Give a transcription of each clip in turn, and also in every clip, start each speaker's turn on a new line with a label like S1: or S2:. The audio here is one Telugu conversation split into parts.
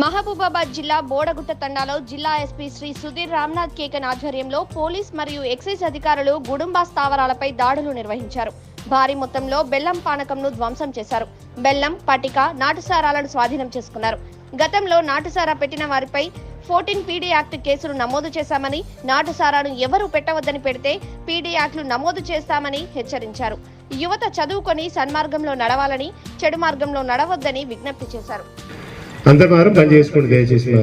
S1: మహబూబాబాద్ జిల్లా బోడగుట్ట తండాలో జిల్లా ఎస్పీ శ్రీ సుధీర్ రామ్నాథ్ కేకన్ ఆధ్వర్యంలో పోలీస్ మరియు ఎక్సైజ్ అధికారులు గుడుంబా స్థావరాలపై దాడులు నిర్వహించారు. భారీ మొత్తంలో బెల్లం పానకంను ధ్వంసం చేశారు. బెల్లం, పటిక, నాటుసారాలను స్వాధీనం చేసుకున్నారు. గతంలో నాటుసారా పెట్టిన వారిపై 14 పీడీ యాక్ట్ కేసులు నమోదు చేశామని, నాటుసారాను ఎవరూ పెట్టవద్దని పెడితే పీడీ యాక్ట్లు నమోదు చేస్తామని హెచ్చరించారు. యువత చదువుకొని సన్మార్గంలో నడవాలని, చెడు మార్గంలో నడవద్దని విజ్ఞప్తి చేశారు.
S2: అంతమారం పని చేసుకోండి దయచేసి.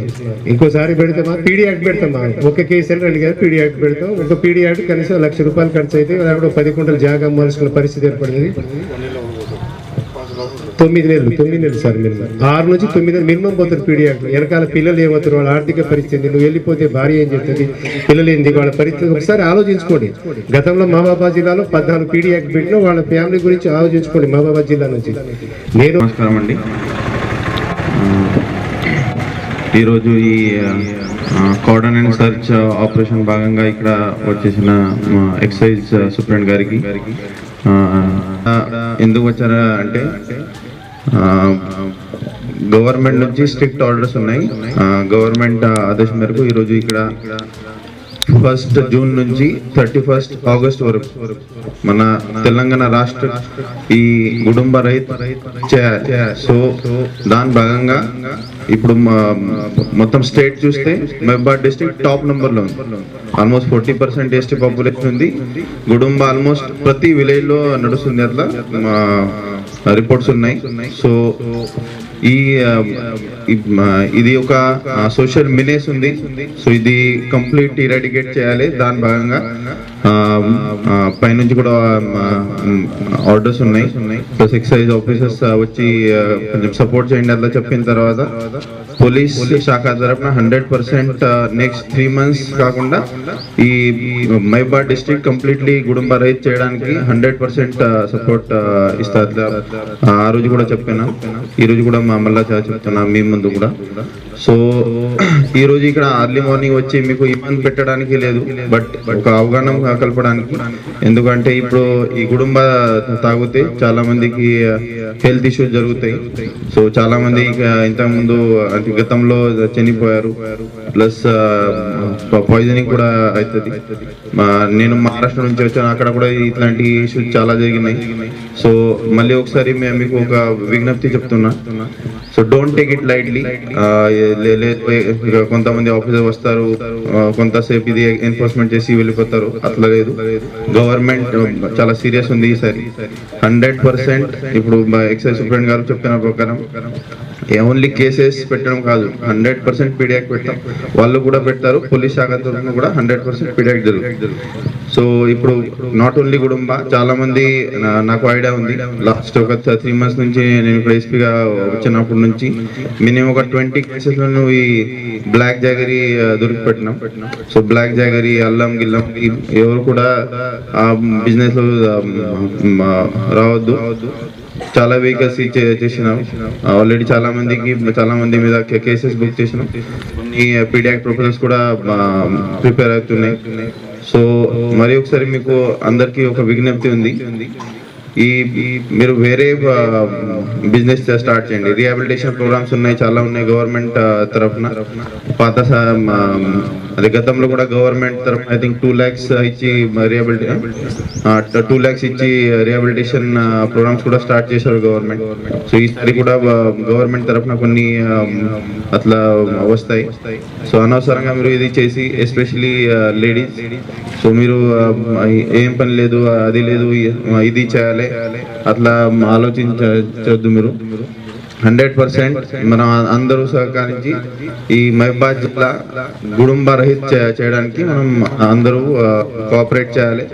S2: ఇంకోసారి పెడితే మా పీడీ యాక్ట్ పెడతాం. ఒక కేసు అని 2 కేసు పీడీ యాక్ట్ పెడతాం. ఒక పీడీ యాక్ట్ కనీసం ₹1,00,000 ఖర్చు అయితే అక్కడ 10 కుంటల జాగా అమ్మాల్సిన పరిస్థితి ఏర్పడింది. 9 నెలలు సార్, మినిమం 6 నుంచి 9 నెలలు మినిమం పోతుంది పీడీ యాక్ట్. వెనకాల పిల్లలు ఏమవుతారు, వాళ్ళ ఆర్థిక పరిస్థితి, నువ్వు వెళ్ళిపోతే భార్య ఏం చేస్తుంది, పిల్లలు ఏంది, వాళ్ళ పరిస్థితి ఒకసారి ఆలోచించుకోండి. గతంలో మహబూబాబాద్ జిల్లాలో 14 పీడీ యాక్ట్ పెట్టినా వాళ్ళ ఫ్యామిలీ గురించి ఆలోచించుకోండి. మహబూబాబాద్ జిల్లా నుంచి నేను
S3: నమస్కారం అండి. ఈరోజు ఈ కార్డన్ అండ్ సర్చ్ ఆపరేషన్ భాగంగా ఇక్కడ వచ్చేసిన ఎక్సైజ్ సూపరింటెండెంట్ గారికి ఎందుకు వచ్చారా అంటే గవర్నమెంట్ నుంచి స్ట్రిక్ట్ ఆర్డర్స్ ఉన్నాయి. గవర్నమెంట్ ఆదేశం మేరకు ఈరోజు ఇక్కడ 1 జూన్ నుంచి 31 ఆగస్ట్ వరకు మన తెలంగాణ రాష్ట్ర ఈ గుడుంబ రైతు చేయాలి. సో దాని భాగంగా ఇప్పుడు మొత్తం స్టేట్ చూస్తే మహబూబాబాద్ డిస్ట్రిక్ట్ టాప్ నెంబర్లో ఉంది. ఆల్మోస్ట్ 40% ఎస్టీ పాపులేషన్ ఉంది. గుడుంబ ఆల్మోస్ట్ ప్రతి విలేజ్ లో నడుస్తుంది, అట్లా రిపోర్ట్స్ ఉన్నాయి. సో ఇది ఒక సోషల్ మినేస్ ఉంది. సో ఇది కంప్లీట్ ఇరాడికేట్ చేయాలి. దాని భాగంగా పైనుంచి కూడా ఆర్డర్స్ ఉన్నాయి. ప్లస్ ఎక్సైజ్ ఆఫీసర్స్ వచ్చి కొంచెం సపోర్ట్ చేయండి అట్లా చెప్పిన తర్వాత పోలీస్ శాఖ తరఫున 100% నెక్స్ట్ 3 months కాకుండా ఈ మహబూబాబాద్ డిస్ట్రిక్ట్ కంప్లీట్లీ గుడుంబ రైతు చేయడానికి 100% సపోర్ట్ ఇస్తారు. ఆ రోజు కూడా చెప్పాను, ఈ రోజు కూడా మళ్ళా చెప్తున్నా మీ ముందు కూడా. సో ఈ రోజు ఇక్కడ అర్లీ మార్నింగ్ వచ్చి మీకు ఇబ్బంది పెట్టడానికి లేదు, బట్ ఒక అవగాహన కలపడానికి. ఎందుకంటే ఇప్పుడు ఈ గుడుంబ తాగితే చాలా మందికి హెల్త్ ఇష్యూస్ జరుగుతాయి. సో చాలా మంది ఇంతకుముందు గతంలో చనిపోయారు, ప్లస్ పాయిజనింగ్ కూడా అవుతుంది. నేను మహారాష్ట్ర నుంచి వచ్చాను, అక్కడ కూడా ఇట్లాంటి ఇష్యూస్ చాలా జరిగినాయి. సో మళ్ళీ ఒకసారి మేము మీకు ఒక విజ్ఞప్తి చెప్తున్నా. So don't take it lightly. కొంతమంది ఆఫీసర్ వస్తారు, కొంతసేపు ఇది ఎన్ఫోర్స్మెంట్ చేసి వెళ్ళిపోతారు, అట్లా లేదు. గవర్నమెంట్ చాలా సీరియస్ ఉంది ఈసారి. 100% ఇప్పుడు ఎక్సైజ్ సూపరింటెండెంట్ గారు చెప్పిన ప్రకారం ఓన్లీ కేసెస్ పెట్టడం కాదు, 100% పీడీ యాక్ట్ పెడతాం. వాళ్ళు కూడా పెడతారు, పోలీస్ శాఖ తరఫున కూడా 100% పీడీ యాక్ట్ జరుగుతుంది. సో ఇప్పుడు నాట్ ఓన్లీ గుడుంబ, చాలా మంది నాకు ఐడియా ఉంది. లాస్ట్ ఒక 3 months నుంచి నేను ఇప్పుడు ఎస్పీగా వచ్చినప్పటి నుంచి మినిమం ఒక 20 కేసెస్లను ఈ బ్లాక్ జాగరీ దొరికిపెట్టినాం. సో బ్లాక్ జాగరీ, అల్లం గిల్లం ఎవరు కూడా ఆ బిజినెస్ లో రావద్దు. చాలా వెహికల్స్ చేసినాం ఆల్రెడీ. చాలా మంది మీద కేసెస్ బుక్ చేసినాం. ఈ పీడీ యాక్ట్ ప్రపోజల్స్ కూడా ప్రిపేర్ అవుతున్నాయి. సో మరి ఒకసారి మీకు అందరికీ ఒక విజ్ఞప్తి ఉంది, ఈ మీరు వేరే బిజినెస్ స్టార్ట్ చేయండి. రీహాబిలిటేషన్ ప్రోగ్రామ్స్ ఉన్నాయి, చాలా ఉన్నాయి గవర్నమెంట్ తరఫున. పాత అదే గతంలో కూడా గవర్నమెంట్ తరఫున ఐ థింక్ 2 lakhs ఇచ్చి రీహాబిలిటేషన్ ప్రోగ్రామ్స్ కూడా స్టార్ట్ చేశారు గవర్నమెంట్. సో ఈసారి కూడా గవర్నమెంట్ తరఫున కొన్ని అట్లా వస్తాయి. సో అనవసరంగా మీరు ఇది చేసి, ఎస్పెషలీ లేడీస్, సో మీరు ఏం పని లేదు, అది లేదు, ఇది చేయాలి అట్లా ఆలోచించవద్దు. మీరు 100% మనం అందరూ సహకరించి ఈ మహబూబాబాద్ జిల్లా గుడుంబ రహిత చేయడానికి మనం అందరూ కోఆపరేట్ చేయాలి.